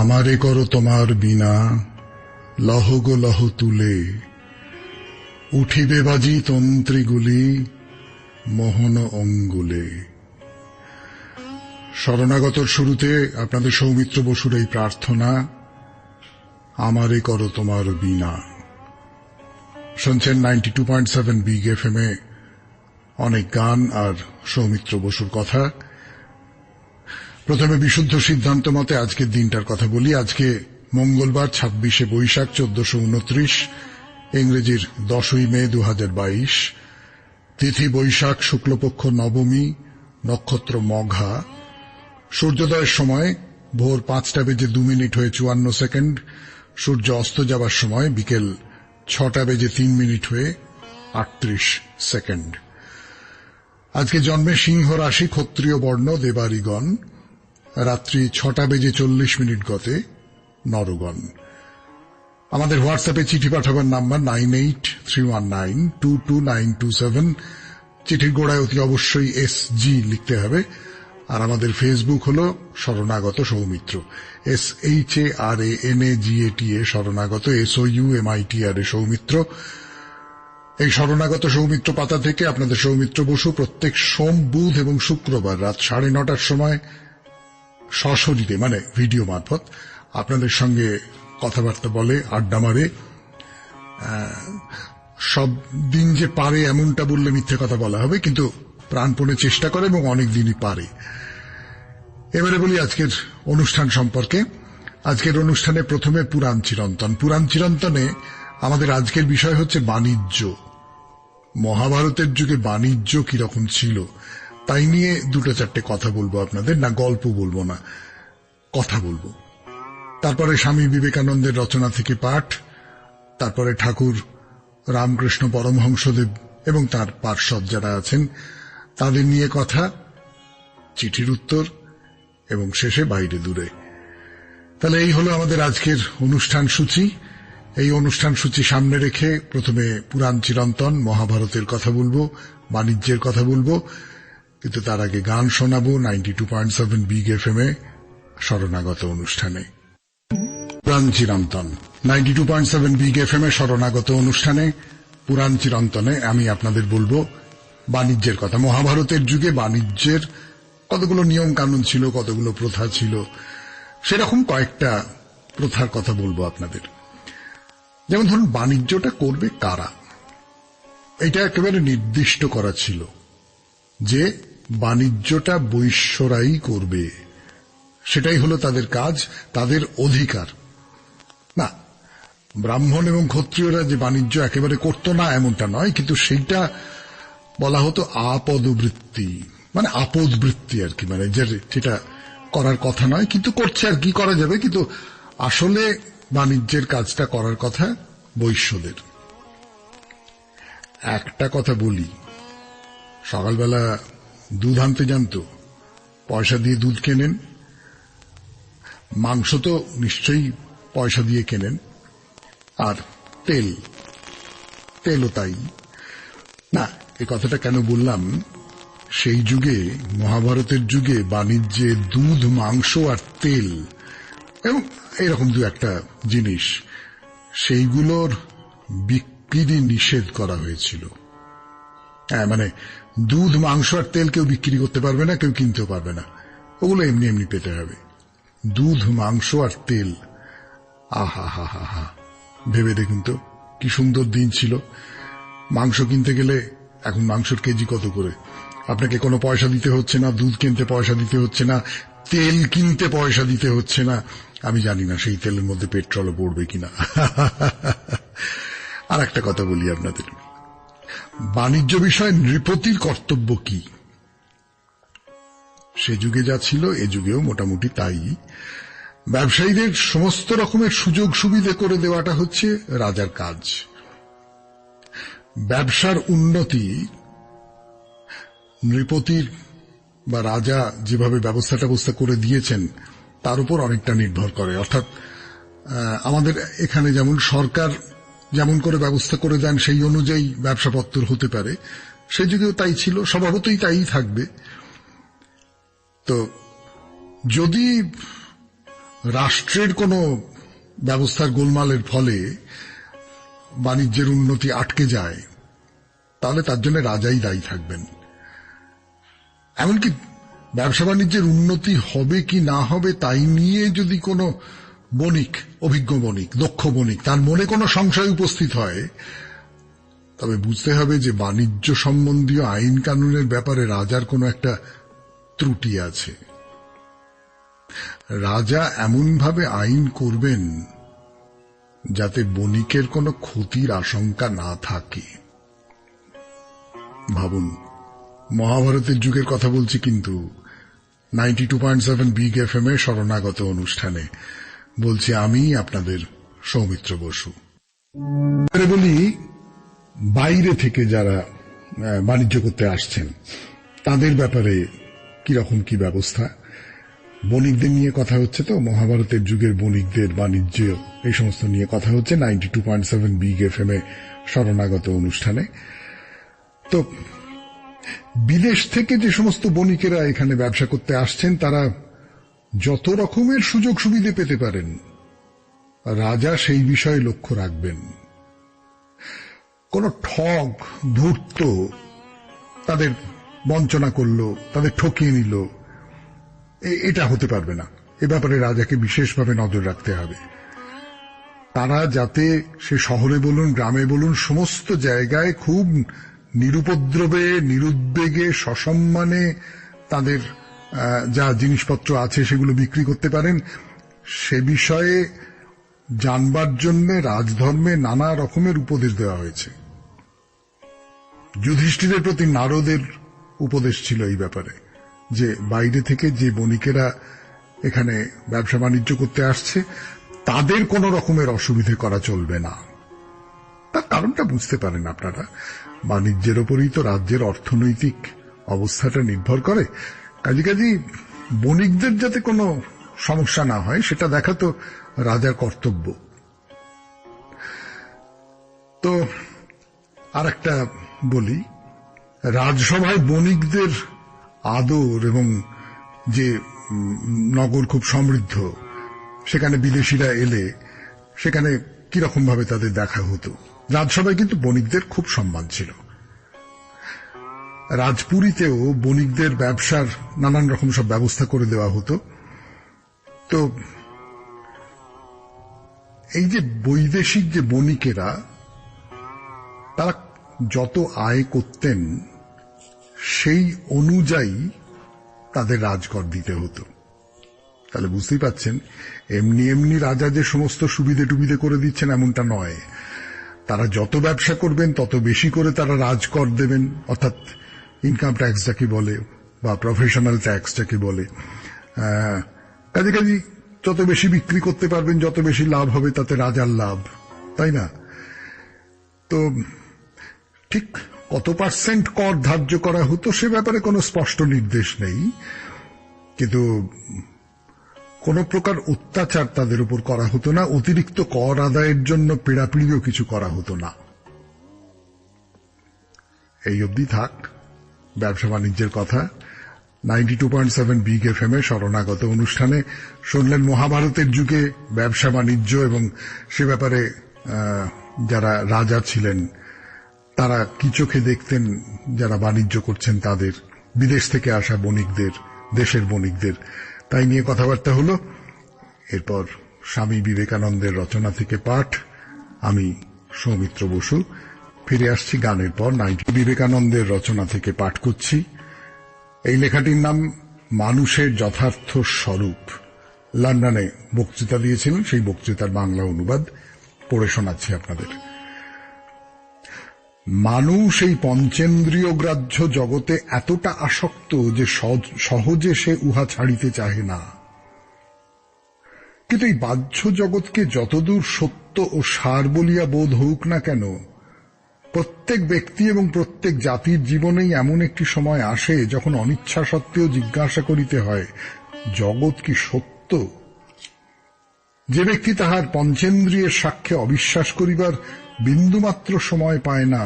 আমারে করো তোমার বিনা, লহ গো লহ তুলে, উঠিবে বাজি তন্ত্রীগুলি মোহন অঙ্গুলে। শরণাগতর শুরুতে আপনাদের সৌমিত্র বসুর এই প্রার্থনা, আমারে করো তোমার বিনা। শুনছেন 92.7 বিগ এফএম এ অনেক গান আর সৌমিত্র বসুর কথা। প্রথমে বিশুদ্ধ সিদ্ধান্ত মতে আজকের দিনটার কথা বলি। আজকে মঙ্গলবার 26শে বৈশাখ 1429, ইংরেজির 10ই মে 2022, তিথি বৈশাখ, শুক্লপক্ষ নবমী, নক্ষত্র মঘা। সূর্যোদয়ের সময় ভোর 5:02 হয়ে 54 সেকেন্ড, সূর্য অস্ত যাবার সময় বিকেল 6:03 হয়ে 38 সেকেন্ড। আজকে জন্মে সিংহ রাশি, ক্ষত্রিয় বর্ণ, দেবারিগণ। রাত্রি 6:40 গতে নরগণ। আমাদের হোয়াটসঅ্যাপে চিঠি পাঠাবার নাম্বার 9831922927। চিঠির গোড়ায় অতি অবশ্যই SG লিখতে হবে। আর আমাদের ফেসবুক হল শরণাগত সৌমিত্র, SHARANAGATA শরণাগত, SOUMITRA সৌমিত্র। এই শরণাগত সৌমিত্র পাতা থেকে আপনাদের সৌমিত্র বসু প্রত্যেক সোম, বুধ এবং শুক্রবার রাত 9:30 সময় সশরীরে মানে ভিডিও মারফত আপনাদের সঙ্গে কথাবার্তা বলে, আড্ডা মারে। সব দিন যে পারে এমনটা বললে মিথ্যে কথা বলা হবে, কিন্তু প্রাণপণে চেষ্টা করে এবং অনেক দিনই পারে। এবারে বলি আজকের অনুষ্ঠান সম্পর্কে। আজকের অনুষ্ঠানে প্রথমে পুরাণ চিরন্তন। পুরাণ চিরন্তনে আমাদের আজকের বিষয় হচ্ছে বাণিজ্য। মহাভারতের যুগে বাণিজ্য কিরকম ছিল তাই নিয়ে 2-4টে কথা বলবো আপনাদের। না, গল্প বলবো না, কথা বলবো। তারপরে স্বামী বিবেকানন্দের রচনা থেকে পাঠ, তারপরে ঠাকুর রামকৃষ্ণ পরমহংসদেব এবং তার পার্ষদ যারা আছেন তাদের নিয়ে কথা, চিঠির উত্তর এবং শেষে বাইরে দূরে। তাহলে এই হলো আমাদের আজকের অনুষ্ঠান সূচি। এই অনুষ্ঠান সূচি সামনে রেখে প্রথমে পুরাণ চিরন্তন, মহাভারতের কথা বলবো, বাণিজ্যের কথা বলবো, কিন্তু তার আগে গান শোনাবো 92.7 বিগ এফএম এ শরণাগত অনুষ্ঠানে। পুরাণ চিরন্তন 92.7 বিগ এফএম এ শরণাগত অনুষ্ঠানে পুরাণ চিরন্তনে আমি আপনাদের বলবো বাণিজ্যের কথা। মহাভারতের যুগে বাণিজ্যের কতগুলো নিয়ম কানুন ছিল, কতগুলো প্রথা ছিল, সেরকম কয়েকটা প্রথার কথা বলবো আপনাদের। যেমন ধরুন, বাণিজ্যটা করবে কারা, এটা একেবারে নির্দিষ্ট করা ছিল যে বাণিজ্যটা বৈশ্যরাই করবে, সেটাই হলো তাদের কাজ, তাদের অধিকার। না, ব্রাহ্মণ এবং ক্ষত্রিয়রা যে বাণিজ্য একেবারে করত না এমনটা নয়, কিন্তু সেইটা বলা হতো আপদবৃত্তি, মানে আপদবৃত্তি আর কি, মানে যেটা করার কথা নয় কিন্তু করছে আর কি করা যাবে, কিন্তু আসলে বাণিজ্যের কাজটা করার কথা বৈশ্যদের। একটা কথা বলি, সকালবেলা দুধ আনতে যান তো, পয়সা দিয়ে দুধ কেনেন, মাংস তো নিশ্চয়ই পয়সা দিয়ে কেনেন, আর তেলও তাই না। এই কথাটা কেন বললাম, সেই যুগে মহাভারতের যুগে বাণিজ্যে দুধ, মাংস আর তেল এবং এরকম 2-1টা জিনিস, সেইগুলোর বিক্রি নিষেধ করা হয়েছিল। হ্যাঁ, মানে দুধ, মাংস আর তেল কেউ বিক্রি করতে পারবে না, কেউ কিনতেও পারবে না, ওগুলো এমনি এমনি পেতে হবে। দুধ, মাংস আর তেল, আহা হা হা হা, ভেবে দেখুন তো কি সুন্দর দিন ছিল। মাংস কিনতে গেলে এখন মাংসের কেজি কত করে, আপনাকে কোনো পয়সা দিতে হচ্ছে না, দুধ কিনতে পয়সা দিতে হচ্ছে না, তেল কিনতে পয়সা দিতে হচ্ছে না। আমি জানি না সেই তেলের মধ্যে পেট্রোলও পড়বে কিনা। আর একটা কথা বলি আপনাদের, বাণিজ্য বিষয়ে নৃপতির কর্তব্য কি। সে যুগে যা ছিল এ যুগেও মোটামুটি তাই। ব্যবসায়ীদের সমস্ত রকমের সুযোগ সুবিধা করে দেওয়াটা হচ্ছে রাজার কাজ। ব্যবসার উন্নতি নৃপতির বা রাজা যেভাবে ব্যবস্থা করে দিয়েছেন তার উপর অনেকটা নির্ভর করে। অর্থাৎ আমাদের এখানে যেমন সরকার যেমন করে ব্যবস্থা করে দেন সেই অনুযায়ী ব্যবসাপত্র হতে পারে, সেই যুগেও তাই ছিল, স্বভাবতই তাই থাকবে। তো যদি রাষ্ট্রের কোনো ব্যবস্থার গোলমালের ফলে বাণিজ্যের উন্নতি আটকে যায়, তাহলে তার জন্য রাজাই দায়ী থাকবেন। এমনকি ব্যবসা বাণিজ্যের উন্নতি হবে কি না হবে তাই নিয়ে যদি কোনো বণিক, অভিজ্ঞ বণিক, দক্ষ বণিক, তার মনে কোনো সংশয় উপস্থিত হয়, তবে বুঝতে হবে যে বাণিজ্য সম্বন্ধীয় আইন কানুনের ব্যাপারে রাজার কোনো একটা ত্রুটি আছে। রাজা এমনভাবে আইন করবেন যাতে বণিকের কোনো ক্ষতির আশঙ্কা না থাকে। ভাবুন, মহাভারতের যুগের কথা বলছি, কিন্তু 92.7 বিগ এফএম এ শরণাগত অনুষ্ঠানে বলছি আমি, আপনাদের সৌমিত্র বসু। বলি, বাইরে থেকে যারা বাণিজ্য করতে আসছেন তাদের ব্যাপারে কিরকম কি ব্যবস্থা? বণিকদের নিয়ে কথা হচ্ছে তো, মহাভারতের যুগের বণিকদের বাণিজ্য এই সমস্ত নিয়ে কথা হচ্ছে 92.7 বিগ এফএম এ শরণাগত অনুষ্ঠানে। তো বিদেশ থেকে যে সমস্ত বণিকেরা এখানে ব্যবসা করতে আসছেন তারা যত রকমের সুযোগ সুবিধে পেতে পারেন, রাজা সেই বিষয়ে লক্ষ্য রাখবেন। কোন ঠগ, ধূর্ত তাদের বঞ্চনা করলো, তাদের ঠকিয়ে নিল, এটা হতে পারবে না। এ ব্যাপারে রাজাকে বিশেষভাবে নজর রাখতে হবে। তারা যাতে সে শহরে বলুন, গ্রামে বলুন, সমস্ত জায়গায় খুব নিরুপদ্রবে, নিরুদ্বেগে, সসম্মানে তাদের যা জিনিসপত্র আছে সেগুলো বিক্রি করতে পারেন, সে বিষয়ে জানবার জন্য রাজধর্মে নানা রকমের উপদেশ দেওয়া হয়েছে। যুধিষ্ঠিরের প্রতি নারদের উপদেশ ছিল এই ব্যাপারে, যে বাইরে থেকে যে বণিকেরা এখানে ব্যবসা বাণিজ্য করতে আসছে তাদের কোন রকমের অসুবিধে করা চলবে না। তার কারণটা বুঝতে পারেন আপনারা, বাণিজ্যের ওপরই তো রাজ্যের অর্থনৈতিক অবস্থাটা নির্ভর করে। কাজী বণিকদের যাতে কোনো সমস্যা না হয় সেটা দেখা তো রাজার কর্তব্য। তো আর একটা বলি, রাজসভায় বণিকদের আদর এবং যে নগর খুব সমৃদ্ধ, সেখানে বিদেশিরা এলে সেখানে কিরকম ভাবে তাদের দেখা হতো। রাজসভায় কিন্তু বণিকদের খুব সম্মান ছিল। রাজপুরীতেও বণিকদের ব্যবসার নানান রকম সব ব্যবস্থা করে দেওয়া হতো। তো এই যে বৈদেশিক যে বণিকেরা, তারা যত আয় করতেন সেই অনুযায়ী তাদের রাজকর দিতে হতো। তাহলে বুঝতেই পাচ্ছেন, এমনি এমনি রাজা যে সমস্ত সুবিধে টুবিধে করে দিচ্ছেন এমনটা নয়। তারা যত ব্যবসা করবেন তত বেশি করে তারা রাজকর দেবেন, অর্থাৎ ইনকাম ট্যাক্স যাকে বলে বা প্রফেশনাল ট্যাক্স যাকে বলে। কাজে যত বেশি বিক্রি করতে পারবেন, যত বেশি লাভ হবে, তাতে রাজার লাভ, তাই না? তো ঠিক কত পার্সেন্ট কর ধার্য করা হতো সে ব্যাপারে কোনো স্পষ্ট নির্দেশ নেই, কিন্তু কোন প্রকার অত্যাচার তাদের উপর করা হতো না। অতিরিক্ত কর আদায়ের জন্য পীড়াপিড়িও কিছু করা হতো না। এই অবধি থাক ব্যবসা বাণিজ্যের কথা। 92.7 বিগ এফএম এ শরণাগত অনুষ্ঠানে শুনলেন মহাভারতের যুগে ব্যবসা বাণিজ্য এবং সে ব্যাপারে যারা রাজা ছিলেন তারা কি চোখে দেখতেন যারা বাণিজ্য করছেন তাদের, বিদেশ থেকে আসা বণিকদের, দেশের বণিকদের, তাই নিয়ে কথাবার্তা হলো। এরপর স্বামী বিবেকানন্দের রচনা থেকে পাঠ, আমি সৌমিত্র বসু ফিরে আসছি গানের পর। বিবেকানন্দের রচনা থেকে পাঠ করছি। এই লেখাটির নাম মানুষের যথার্থ স্বরূপ। লন্ডনে বক্তৃতা দিয়েছিলেন, সেই বক্তৃতার বাংলা অনুবাদ পড়ে শোনাচ্ছি আপনাদের। মানুষ এই পঞ্চেন্দ্রিয় গ্রাহ্য জগতে এতটা আসক্ত যে সহজে সে উহা ছাড়িতে চাহে না। কিন্তু এই বাহ্য জগৎকে যতদূর সত্য ও সার বলিয়া বোধ হোক না কেন, প্রত্যেক ব্যক্তি এবং প্রত্যেক জাতির জীবনেই এমন একটি সময় আসে যখন অনিচ্ছা সত্ত্বেও জিজ্ঞাসা করিতে হয়, জগৎ কি সত্য? যে ব্যক্তি তাহার পঞ্চেন্দ্রিয়ের সাক্ষ্যে অবিশ্বাস করিবার বিন্দুমাত্র সময় পায় না,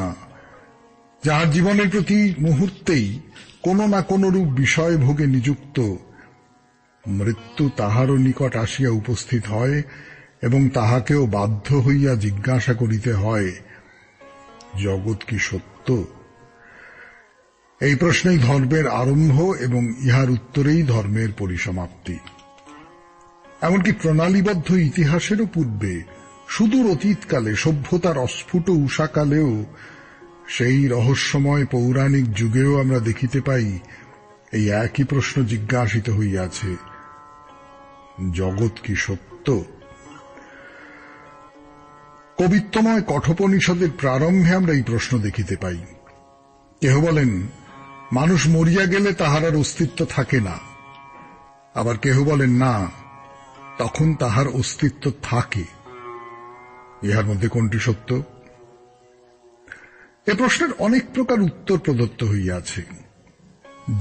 যাহার জীবনের প্রতি মুহূর্তেই কোন না কোন রূপ বিষয় ভোগে নিযুক্ত, মৃত্যু তাহারও নিকট আসিয়া উপস্থিত হয় এবং তাহাকেও বাধ্য হইয়া জিজ্ঞাসা করিতে হয়, জগৎ কি সত্য? এই প্রশ্নেই ধর্মের আরম্ভ এবং ইহার উত্তরেই ধর্মের পরিসমাপ্তি। এমনকি প্রণালীবদ্ধ ইতিহাসেরও পূর্বে সুদূর অতীতকালে সভ্যতার অস্ফুট উষাকালেও সেই রহস্যময় পৌরাণিক যুগেও আমরা দেখিতে পাই এই একই প্রশ্ন জিজ্ঞাসিত হইয়াছে, জগৎ কি সত্য? কবিত্বময় কঠোপনিষদের প্রারম্ভে আমরা এই প্রশ্ন দেখিতে পাই। কেহ বলেন মানুষ মরিয়া গেলে তাহার আর অস্তিত্ব থাকে না, আবার কেহ বলেন না, তখন তাহার অস্তিত্ব থাকে। ইহার মধ্যে কোনটি সত্য? এ প্রশ্নের অনেক প্রকার উত্তর প্রদত্ত হইয়াছে।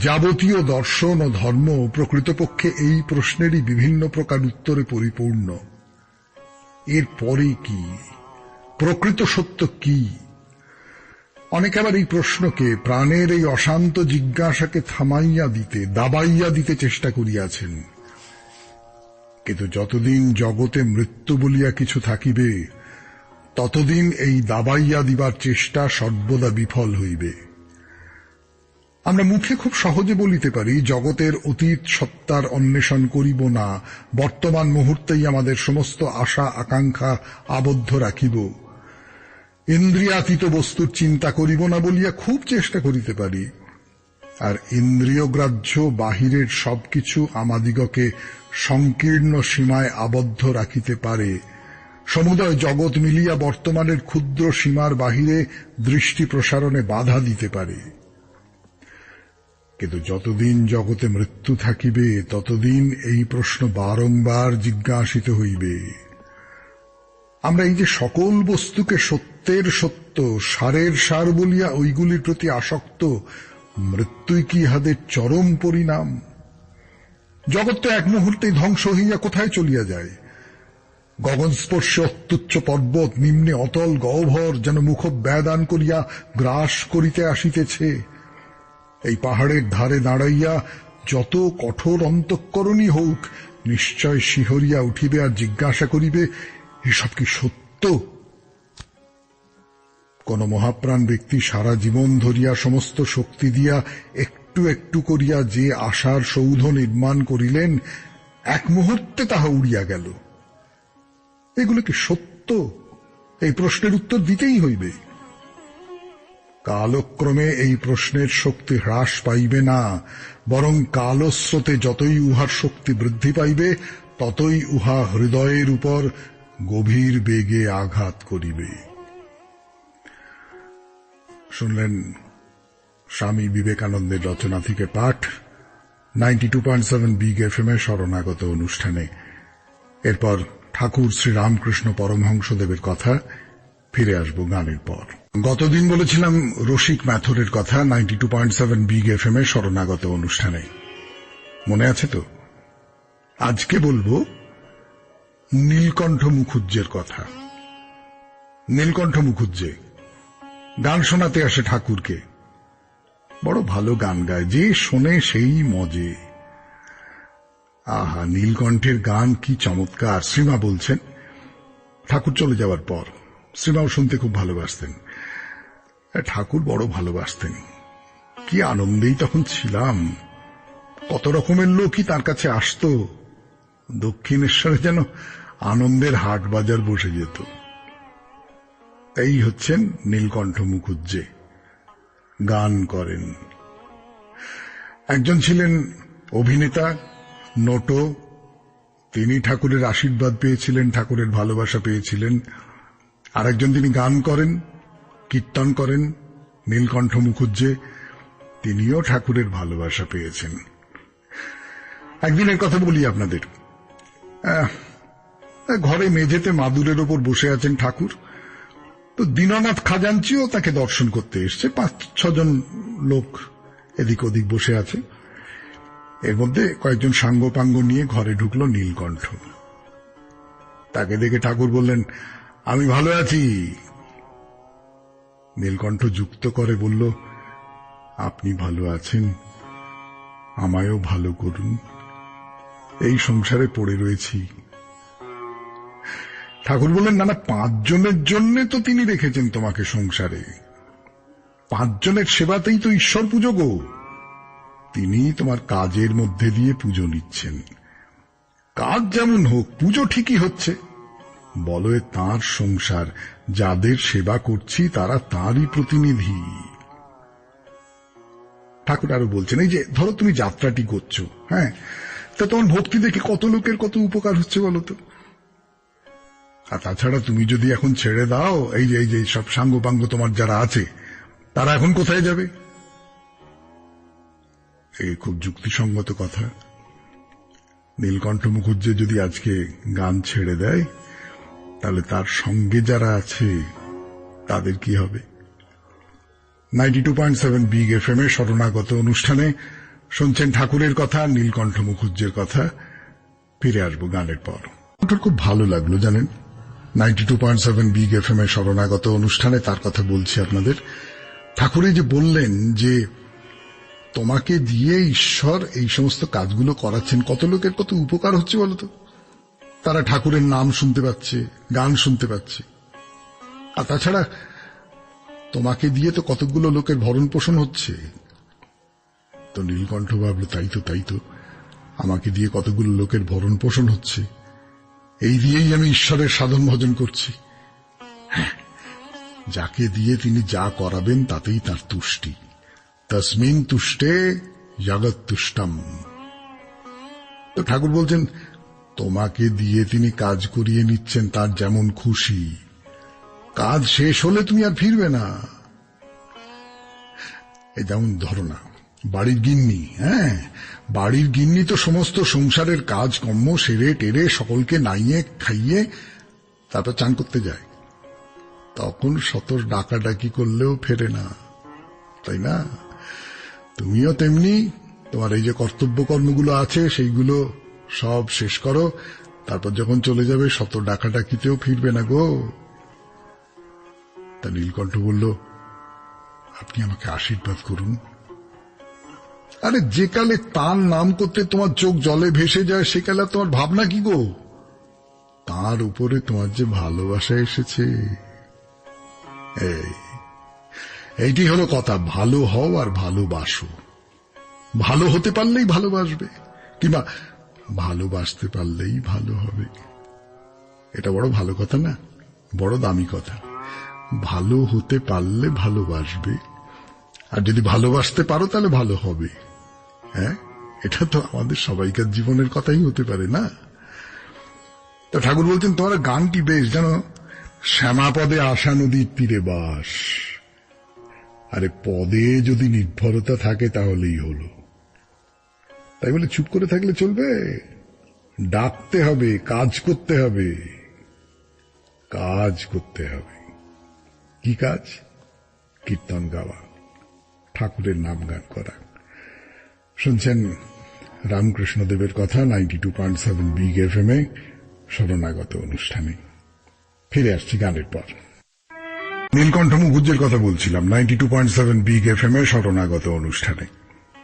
যাবতীয় দর্শন ও ধর্ম প্রকৃতপক্ষে এই প্রশ্নেরই বিভিন্ন প্রকার উত্তরে পরিপূর্ণ। এর পরে কি? প্রকৃত সত্য কি? অনেকে আবার এই প্রশ্নকে, প্রাণের এই অশান্ত জিজ্ঞাসাকে থামাইয়া দিতে, দাবাইয়া দিতে চেষ্টা করিয়াছেন। কিন্তু যতদিন জগতে মৃত্যু বলিয়া কিছু থাকিবে, ততদিন এই দাবাইয়া দিবার চেষ্টা সর্বদা বিফল হইবে। আমরা মুখে খুব সহজে বলিতে পারি, জগতের অতীত সত্তার অন্বেষণ করিব না, বর্তমান মুহূর্তেই আমাদের সমস্ত আশা আকাঙ্ক্ষা আবদ্ধ রাখিব, ইন্দ্রিয়াতীত বস্তুর চিন্তা করিব না বলিয়া খুব চেষ্টা করিতে পারি। আর ইন্দ্রিয়গ্রাহ্য বাহিরের সবকিছু আমাদিগকে সংকীর্ণ সীমায় আবদ্ধ রাখিতে পারে, সমুদয় জগৎ মিলিয়া বর্তমানের ক্ষুদ্র সীমার বাহিরে দৃষ্টি প্রসারণে বাধা দিতে পারে। কিন্তু যতদিন জগতে মৃত্যু থাকিবে, ততদিন এই প্রশ্ন বারংবার জিজ্ঞাসিত হইবে। আমরা এই যে সকল বস্তুকে সত্যের সত্য, সারের সার বলিয়া ওইগুলির প্রতি আসক্ত, মৃত্যুই কি ইহাদের চরম পরিণাম? জগৎ তো এক মুহূর্তেই ধ্বংস হইয়া কোথায় চলিয়া যায়। গগনস্পর্শে অত্যুচ্চ পর্বত নিম্নে অতল গহ্বর যেন মুখব্যাদান করিয়া গ্রাস করিতে আসিতেছে। এই পাহাড়ের ধারে দাঁড়াইয়া যত কঠোর অন্তঃকরণই হোক, নিশ্চয় শিহরিয়া উঠিবে আর জিজ্ঞাসা করিবে, এসব কি সত্য? কোন মহাপ্রাণ ব্যক্তি সারা জীবন ধরিয়া সমস্ত শক্তি দিয়া একটু একটু করিয়া যে আশার সৌধ নির্মাণ করিলেন, এক মুহূর্তে তাহা উড়িয়া গেল। এগুলো কি সত্য? এই প্রশ্নের উত্তর দিতেই হইবে। কালক্রমে এই প্রশ্নের শক্তি হ্রাস পাইবে না, বরং কালস্রোতে যতই উহার শক্তি বৃদ্ধি পাইবে, ততই উহা হৃদয়ের উপর গভীর বেগে আঘাত করিবে। শুনলেন স্বামী বিবেকানন্দের রচনা থেকে পাঠ 92.7 বিগ এফএম এর শরণাগত অনুষ্ঠানে। এরপর ঠাকুর শ্রী রামকৃষ্ণ পরমহংসদেবের কথা। ফিরে আসব গানের পর। গতদিন বলেছিলাম রসিক ম্যাথরের কথা 92.7 বিগ এফএম এর শরণাগত অনুষ্ঠানে, মনে আছে তো? আজকে বলবো নীলকণ্ঠ মুখুজ্জের কথা। নীলকণ্ঠ মুখুজ্জে গান শোনাতে আসে ঠাকুরকে। বড় ভালো গান গায়, যে শোনে সেই মজে। আহা, নীলকণ্ঠের গান কি চমৎকার! শ্রীমা বলছেন ঠাকুর চলে যাওয়ার পর শ্রীমাও শুনতে খুব ভালোবাসতেন। ঠাকুর বড় ভালোবাসতেন। কি আনন্দেই তখন ছিলাম। কত রকমের লোকই তার কাছে আসত। দক্ষিণেশ্বরে যেন আনন্দের হাট বাজার বসে যেত। এই হচ্ছেন নীলকণ্ঠ মুখুজ্জে, গান করেন। একজন ছিলেন অভিনেতা, নটো। তিনি ঠাকুরের আশীর্বাদ পেয়েছিলেন, ঠাকুরের ভালোবাসা পেয়েছিলেন। আরেকজন তিনি গান করেন, কীর্তন করেন, নীলকণ্ঠ মুখুজ্জে। তিনিও ঠাকুরের ভালোবাসা পেয়েছেন। একদিনের কথা বলি আপনাদের। ঘরে মেঝেতে মাদুরের ওপর বসে আছেন ঠাকুর। তো দীননাথ খাজাঞ্চিও তাকে দর্শন করতে এসছে। 5-6 জন লোক এদিক ওদিক বসে আছে। এর মধ্যে কয়েকজন সাঙ্গপাঙ্গ নিয়ে ঘরে ঢুকলো নীলকণ্ঠ। তাকে দেখে ঠাকুর বললেন, আমি ভালো আছি। নীলকণ্ঠ যুক্ত করে বলল, আপনি ভালো আছেন, আমায়ও ভালো করুন। এই সংসারে পড়ে রয়েছি। ঠাকুর বললেন, না না, 5 জনের জন্য তো তিনি রেখেছেন তোমাকে সংসারে। 5 জনের সেবাতেই তো ঈশ্বর পুজো গো। তিনি তোমার কাজের মধ্যে দিয়ে পুজো নিচ্ছেন। কাজ যেমন হোক, পুজো ঠিকই হচ্ছে। বলো, তাঁর সংসার, যাদের সেবা করছি তারা তাঁরই প্রতিনিধি। ঠাকুর আরো বলছেন, এই যে ধরো তুমি যাত্রাটি করছো, হ্যাঁ, তা তোমার ভক্তি দেখে কত লোকের কত উপকার হচ্ছে বলো তো। আর তাছাড়া তুমি যদি এখন ছেড়ে দাও, এই যে সব সাঙ্গ পাঙ্গ তোমার যারা আছে, তারা এখন কোথায় যাবে? এই খুব যুক্তিসঙ্গত কথা। নীলকণ্ঠ মুখুজ্জে যদি আজকে গান ছেড়ে দেয়, তাহলে তার সঙ্গে যারা আছে তাদের কি হবে? 92.7 বিগ এফএম এর শরণাগত অনুষ্ঠানে শুনছেন ঠাকুরের কথা, নীলকণ্ঠ মুখুজ্জের কথা। ফিরে আসবো গানের পর। খুব ভালো লাগলো জানেন, 92.7 বিগ এফএম এর শরণাগত অনুষ্ঠানে তার কথা বলছি আপনাদের। ঠাকুরে যে বললেন যে তোমাকে দিয়ে ঈশ্বর এই সমস্ত কাজগুলো করাচ্ছেন, কত লোকের কত উপকার হচ্ছে বলতো। তারা ঠাকুরের নাম শুনতে পাচ্ছে, গান শুনতে পাচ্ছে। আর তাছাড়া তোমাকে দিয়ে তো কতগুলো লোকের ভরণ পোষণ হচ্ছে। তো নীলকণ্ঠ ভাবল, তাই তো আমাকে দিয়ে কতগুলো লোকের ভরণ পোষণ হচ্ছে, এই দিয়েই আমি ঈশ্বরের সাধন ভজন করছি। হ্যাঁ, যাকে দিয়ে তিনি যা করাবেন তাতেই তার তুষ্টি। তস্মিন তুষ্টে জগৎ তুষ্টম। তো ঠাকুর বলছেন, তোমাকে দিয়ে তিনি কাজ করিয়ে নিচ্ছেন তার যেমন খুশি। কাজ শেষ হলে তুমি আর ফিরবে না। এই যেমন ধরো না, বাড়ির গিন্নি, হ্যাঁ, বাড়ির গিন্নি তো সমস্ত সংসারের কাজ কর্ম সেরে টেরে সকলকে নাইয়ে খাইয়ে তারপর চান করতে যায়। তখন শত ডাকাডাকি করলেও ফেরে না, তাই না? তুমিও তেমনি তোমার এই যে কর্তব্য কর্মগুলো আছে সেইগুলো সব শেষ করো, তারপর যখন চলে যাবে শত ডাকাডাকিতেও ফিরবে না গো। তা নীলকণ্ঠ বলল, আপনি আমাকে আশীর্বাদ করুন। আরে যে কালে তার নাম করতে তোমার চোখ জলে ভেসে যায়, সে কালে তোমার ভাবনা কি গো? তার উপরে তোমার যে ভালোবাসা এসেছে, এইটি হলো কথা। ভালো হও আর ভালোবাসো। ভালো হতে পারলেই ভালোবাসবে, কিংবা ভালোবাসতে পারলেই ভালো হবে। এটা বড় ভালো কথা না, বড় দামি কথা। ভালো হতে পারলে ভালোবাসবে, আর যদি ভালোবাসতে পারো তাহলে ভালো হবে। হ্যাঁ, এটা তো আমাদের সবাইকার জীবনের কথাই হতে পারে না? তো ঠাকুর বলছেন, তোমার গানটি বেশ, জানো, শ্যামাপদে আশা নদীর তীরে বাস। আরে পদে যদি নির্ভরতা থাকে তাহলেই হলো। তাই বলে চুপ করে থাকলে চলবে? ডাকতে হবে, কাজ করতে হবে। কাজ করতে হবে। কি কাজ? কীর্তন গাওয়া, ঠাকুরের নাম গান করা। শুনছেন রামকৃষ্ণদেবের কথা 92.7 বিগ এফএম এ শরণাগত অনুষ্ঠানে। ফিরে আসছি গানের পর। নীলকণ্ঠ মুখুজ্জের কথা বলছিলাম 92.7 বিগ এফএম এর শরণাগত অনুষ্ঠানে।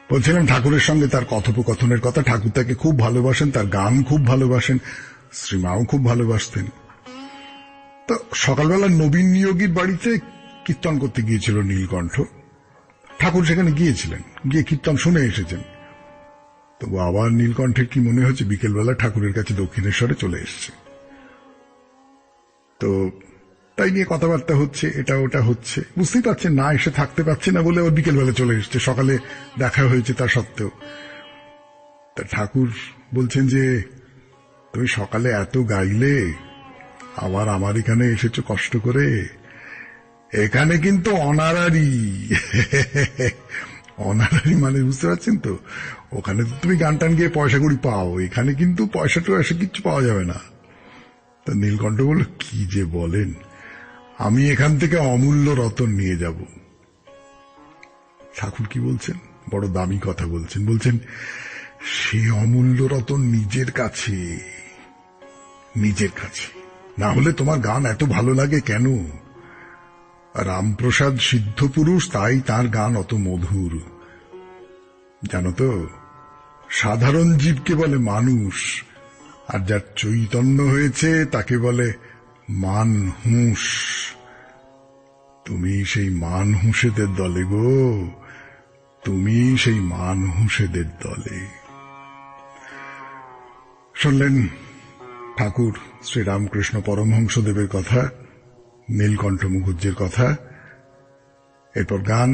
বলছিলাম ঠাকুরের সঙ্গে তার কথোপকথনের কথা। ঠাকুর তাকে খুব ভালোবাসেন, তার গান খুব ভালোবাসেন, শ্রীমাও খুব ভালোবাসতেন। তো সকালবেলা নবীন নিয়োগীর বাড়িতে কীর্তন করতে গিয়েছিল নীলকণ্ঠ। ঠাকুর সেখানে গিয়েছিলেন, গিয়ে কীর্তন শুনে এসেছেন। তো আবার নীলকণ্ঠের কি মনে হচ্ছে বিকেলবেলা ঠাকুরের কাছে দক্ষিণেশ্বরে চলে এসছে। তো তাই নিয়ে কথাবার্তা হচ্ছে, এটা ওটা হচ্ছে। বুঝতেই পারছেন না এসে থাকতে পারছে না বলে ওর বিকেলবেলা চলে এসছে, সকালে দেখা হয়েছে তা সত্ত্বেও। তা ঠাকুর বলছেন যে, তুমি সকালে এত গাইলে, আবার আমার এখানে এসেছো কষ্ট করে। এখানে কিন্তু অনারারি। অনারারি মানে বুঝতে পারছেন তো? ওখানে তো তুমি গান টান গিয়ে পয়সা কড়ি পাও, এখানে কিন্তু পয়সা টয়সা কিচ্ছু পাওয়া যাবে না। তা নীলকণ্ঠ বলল, কি যে বলেন, আমি এখান থেকে অমূল্য রতন নিয়ে যাব। ঠাকুর কি বলছেন? বড় দামি কথা বলছেন। বলছেন, সে অমূল্য রতন নিজের কাছে, নিজের কাছে। না হলে তোমার গান এত ভালো লাগে কেন? রামপ্রসাদ সিদ্ধ পুরুষ, তাই তার গান অত মধুর। জানো তো, সাধারণ জীবকে বলে মানুষ, আর যার চৈতন্য হয়েছে তাকে বলে মানহুঁস। তুমি সেই মানহুঁসেদের দলে গো, তুমি সেই মানহুঁসেদের দলে। শুনলেন ঠাকুর শ্রীরামকৃষ্ণ পরমহংসদেবের কথা, নীলকণ্ঠ মুখুজ্জের কথা। এরপর গান,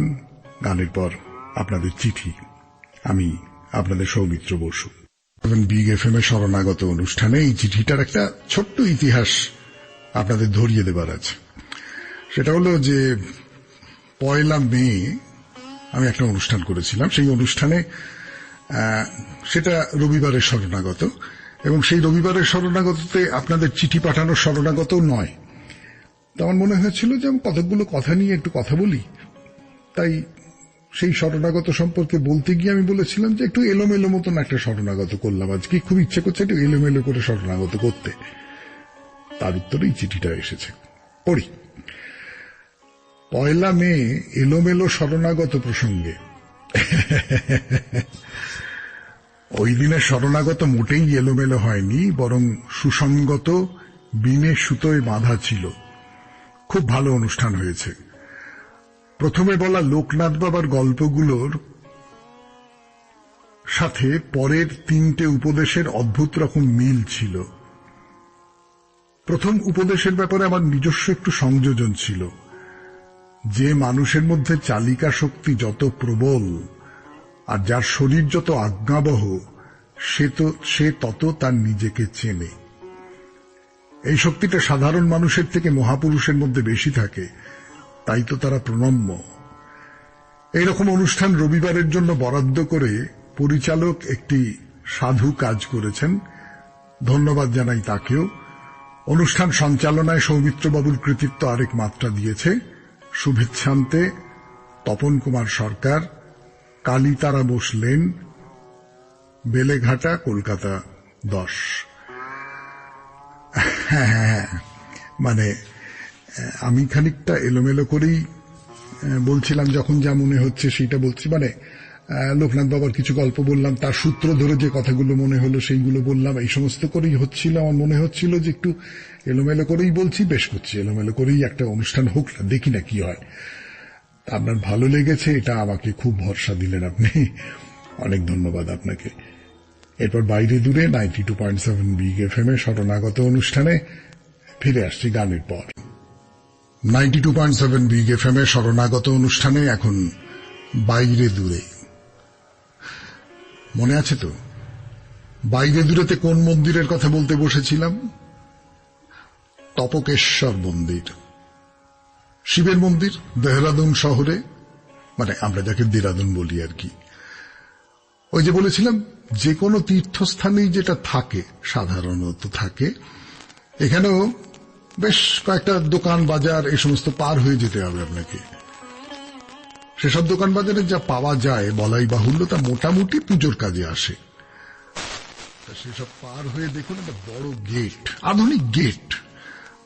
গানের পর আপনাদের চিঠি। আমি আপনাদের সৌমিত্র বসু। বিগ এফএম এর শরণাগত অনুষ্ঠানে এই চিঠিটার একটা ছোট্ট ইতিহাস আপনাদের ধরিয়ে দেবার আছে। সেটা হলো যে 1 মে আমি একটা অনুষ্ঠান করেছিলাম। সেই অনুষ্ঠানে সেটা রবিবারের শরণাগত, এবং সেই রবিবারের শরণাগততে আপনাদের চিঠি পাঠানোর শরণাগত নয়। তো আমার মনে হয়েছিল যে আমি কতগুলো কথা নিয়ে একটু কথা বলি। তাই সেই শরণাগত সম্পর্কে বলতে গিয়ে আমি বলেছিলাম যে একটু এলোমেলো মতন একটা শরণাগত করলাম আজকে, খুব ইচ্ছে করছে একটু এলোমেলো করে শরণাগত করতে। তার উত্তরে এই চিঠিটা এসেছে, পড়ি। 1 মে এলোমেলো শরণাগত প্রসঙ্গে। ওই দিনের শরণাগত মোটেই এলোমেলো হয়নি, বরং সুসংগত, বিনে সুতোয় বাঁধা ছিল। খুব ভালো অনুষ্ঠান হয়েছে। প্রথমে বলা লোকনাথ বাবার গল্পগুলোর সাথে পরের 3টে উপদেশের অদ্ভুত রকম মিল ছিল। প্রথম উপদেশের ব্যাপারে আমার নিজস্ব একটু সংযোজন ছিল। যে মানুষের মধ্যে চালিকা শক্তি যত প্রবল আর যার শরীর যত আজ্ঞাবহ, সে তত তার নিজেকে চেনে। এই শক্তিটা সাধারণ মানুষের থেকে মহাপুরুষের মধ্যে বেশি থাকে, তাই তো তারা প্রণম্য। এইরকম অনুষ্ঠান রবিবারের জন্য বরাদ্দ করে পরিচালক একটি সাধু কাজ করেছেন, ধন্যবাদ জানাই তাকেও। অনুষ্ঠান সঞ্চালনায় সৌমিত্রবাবুর কৃতিত্ব আরেক মাত্রা দিয়েছে। শুভেচ্ছান্তে তপন কুমার সরকার, কালীতারা বোস লেন, বেলেঘাটা, কলকাতা 10। হ্যাঁ, মানে আমি খানিকটা এলোমেলো করেই বলছিলাম, যখন যা মনে হচ্ছে সেইটা বলছি। মানে লোকনাথ বাবার কিছু গল্প বললাম, তার সূত্র ধরে যে কথাগুলো মনে হলো সেইগুলো বললাম। এই সমস্ত করেই হচ্ছিল। আমার মনে হচ্ছিল যে একটু এলোমেলো করেই বলছি, বেশ করছি। এলোমেলো করেই একটা অনুষ্ঠান হোক না, দেখি না কি হয়। আপনার ভালো লেগেছে, এটা আমাকে খুব ভরসা দিলেন আপনি, অনেক ধন্যবাদ আপনাকে। এরপর বাইরে দূরে 92.7 বিগ এফএম এ শরণাগত অনুষ্ঠানে ফিরে আসছি গানের পর। 92.7 বিগ এফএম এ শরণাগত অনুষ্ঠানে এখন বাইরে দূরে। মনে আছে তো বাইরে দূরেতে কোন মন্দিরের কথা বলতে বসেছিলাম? তপকেশ্বর মন্দির, শিবের মন্দির, দেহরাদুন শহরে, মানে আমরা যাকে দেরাদুন বলি আর কি। ওই যে বলেছিলাম যে কোনো তীর্থস্থানেই যেটা থাকে, সাধারণত থাকে, এখানেও বেশ কয়েকটা দোকান বাজার এই সমস্ত পার হয়ে যেতে হবে আপনাকে। সেসব দোকান বাজারে যা পাওয়া যায় বলাই বাহুল্য, তা মোটামুটি পুজোর কাজে আসে। সেসব পার হয়ে দেখুন একটা বড় গেট, আধুনিক গেট,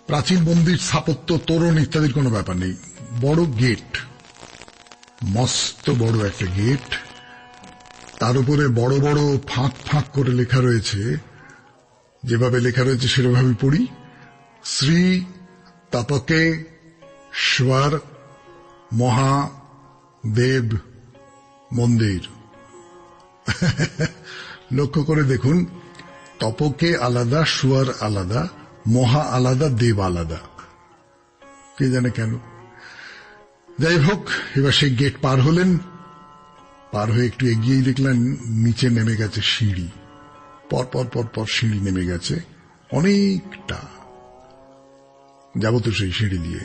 প্রাচীন মন্দির স্থাপত্য, তোরণ ইত্যাদির কোনো ব্যাপার নেই। বড় গেট, মস্ত বড় একটা গেট। তার উপরে বড় বড় ফাঁক ফাঁক করে লেখা রয়েছে। যেভাবে লেখা রয়েছে সেভাবে পড়ি। শ্রী তপকেশ্বর মহাদেব মন্দির। লক্ষ্য করে দেখুন, তপকে আলাদা, সুয়ার আলাদা, মহা আলাদা, দেব আলাদা। কে জানে কেন। যাই হোক, এবার সেই গেট পার হলেন। পার হয়ে একটু এগিয়েই দেখলেন নিচে নেমে গেছে সিঁড়ি। পর পর পর পর সিঁড়ি নেমে গেছে অনেকটা। যাব তো সেই সিঁড়ি দিয়ে।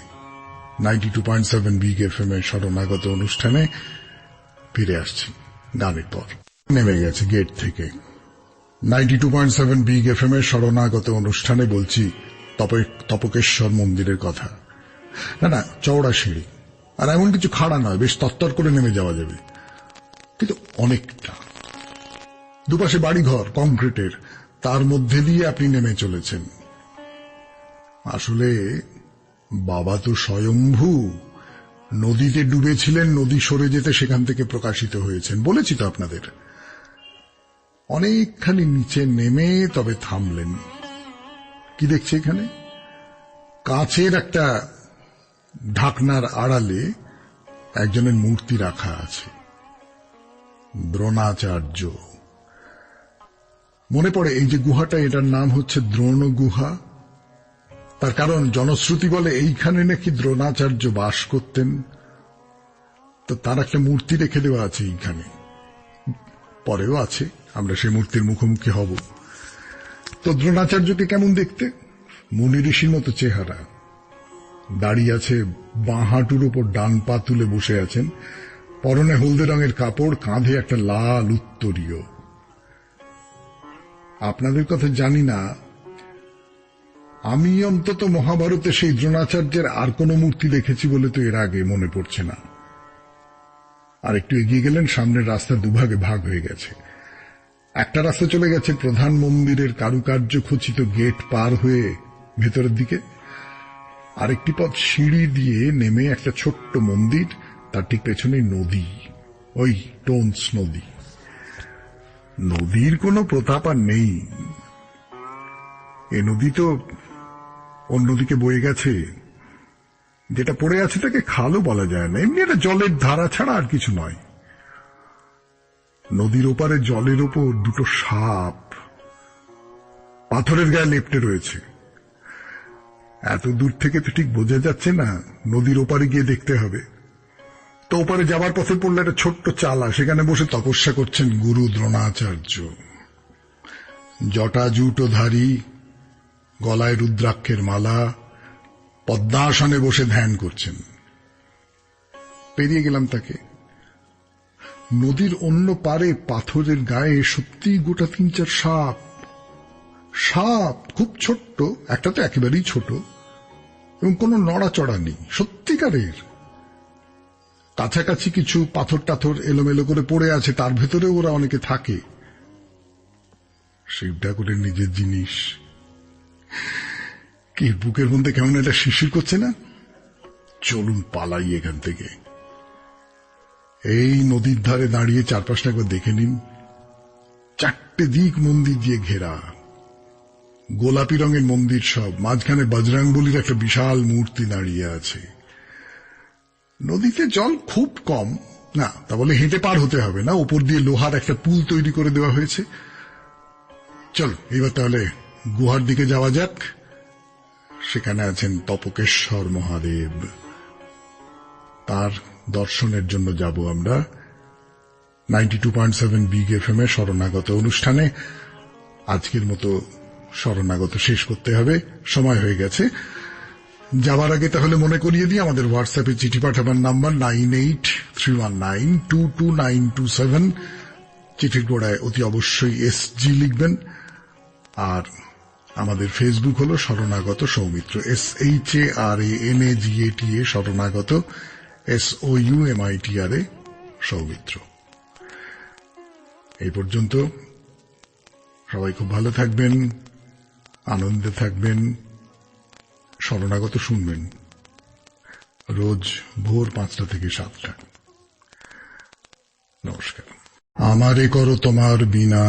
92.7 বিগ এফএম এর শরণাগত অনুষ্ঠানে ফিরে আসছি গানের পর। নেমে গেছে গেট থেকে। 92.7 বিগ এফএম এর শরণাগত অনুষ্ঠানে বলছি তপকেশ্বর মন্দিরের কথা। না, চওড়া সিঁড়ি, আর এমন কিছু খাড়া নয়, বেশ তত্তর করে নেমে যাওয়া যাবে, কিন্তু অনেকটা। দুপাশে বাড়িঘর কংক্রিটের, তার মধ্যে দিয়ে আপনি নেমে চলেছেন। আসলে বাবা তো স্বয়ম্ভু, নদীতে ডুবেছিলেন, নদী সরে যেতে সেখান থেকে প্রকাশিত হয়েছেন, বলেছি তো আপনাদের। অনেকখানি নিচে নেমে তবে থামলেন। কি দেখছে এখানে? কাঁচের একটা ঢাকনার আড়ালে একজনের মূর্তি রাখা আছে, দ্রোণাচার্য। মনে পড়ে এই যে গুহাটা, এটার নাম হচ্ছে দ্রোণ গুহা। তার কারণ জনশ্রুতি বলে এইখানে নাকি দ্রোণাচার্য বাস করতেন। তো তার একটা মূর্তি রেখে দেওয়া আছে এইখানে, পরেও আছে, আমরা সেই মূর্তির মুখোমুখি হব। তো দ্রোণাচার্যকে কেমন দেখতে? মুনি ঋষির মতো চেহারা, দাঁড়িয়ে আছে, বাঁ হাঁটুর উপর ডান পা তুলে বসে আছেন, পরনে হলদে রঙের কাপড়, কাঁধে একটা লাল উত্তরীয়। আপনাদের কথা জানি না, আমি অন্তত মহাভারতে সেই দ্রোণাচার্যের আর কোন মূর্তি দেখেছি বলে তো এর আগে মনে পড়ছে না। আর একটু এগিয়ে গেলেন, সামনের রাস্তা দুভাগে ভাগ হয়ে গেছে। একটা রাস্তা চলে গেছে প্রধান মন্দিরের কারুকার্য খচিত গেট পার হয়ে ভেতরের দিকে, আরেকটি পথ সিঁড়ি দিয়ে নেমে একটা ছোট্ট মন্দির, তার ঠিক পেছনেই নদী, ওই টোনস নদী। নদীর কোনো প্রতাপ আর নেই, এ নদী তো অন্যদিকে বয়ে গেছে। যেটা পড়ে আছে তাকে খালও বলা যায় না, এমনি একটা জলের ধারা ছাড়া আর কিছু নয়। নদীর ওপারে জলের ওপর দুটো সাপ পাথরের গায়ে লেপ্টে রয়েছে। এত দূর থেকে তো ঠিক বোঝা যাচ্ছে না, নদীর ওপারে গিয়ে দেখতে হবে। তো ওপারে যাবার পথে পড়লে একটা ছোট্ট চালা, সেখানে বসে তপস্যা করছেন গুরু দ্রোণাচার্য। জটাজুটধারী, গলায় রুদ্রাক্ষের মালা, পদ্মাসনে বসে ধ্যান করছেন। পেরিয়ে গেলাম তাকে। নদীর অন্য পারে পাথরের গায়ে সত্যি গোটা 3-4 সাপ। সাপ খুব ছোট্ট, একটা তো একেবারেই ছোট, এবং কোনো নড়াচড়া নেই, সত্যিকারের। কাছাকাছি কিছু পাথর টাথর এলোমেলো করে পড়ে আছে, তার ভেতরে ওরা অনেকে থাকে। শিব ঠাকুরের নিজের জিনিস। কি বুকের মধ্যে কেমন একটা শিশির করছে না? চলুন পালাই এখান থেকে। এই নদীর ধারে দাঁড়িয়ে চারপাশটা একবার দেখে নিন। 4টে দিক মন্দির দিয়ে ঘেরা, গোলাপি রঙের মন্দির সব, মাঝখানে বজরংবলীর একটা বিশাল মূর্তি দাঁড়িয়ে আছে। নদীতে জল খুব কম না, তা বলে হেঁটে পার হতে হবে না, উপর দিয়ে লোহার একটা পুল তৈরি করে দেওয়া হয়েছে। চল এবার তাহলে গুহার দিকে যাওয়া যাক। সেখানে আছেন তপকেশ্বর মহাদেব, তার দর্শনের জন্য যাব আমরা। 92.7 বিগ এফএম এর শরণাগত অনুষ্ঠানে আজকের মতো শরণাগত শেষ করতে হবে, সময় হয়ে গেছে। যাবার আগে তাহলে মনে করিয়ে দিই, আমাদের হোয়াটসঅ্যাপে চিঠি পাঠাবার নাম্বার 9831922927। চিঠির গোড়ায় অতি অবশ্যই SG লিখবেন। আর আমাদের ফেসবুক হলো শরণাগত সৌমিত্র, SHARANAGATA শরণাগত, SOUMITRA সৌমিত্র। এই পর্যন্ত সবাই খুব ভালো থাকবেন, আনন্দে থাকবেন, শরণাগত শুনবেন রোজ ভোর 5টা থেকে 7টা। নমস্কার। আমারে করো তোমার বিনা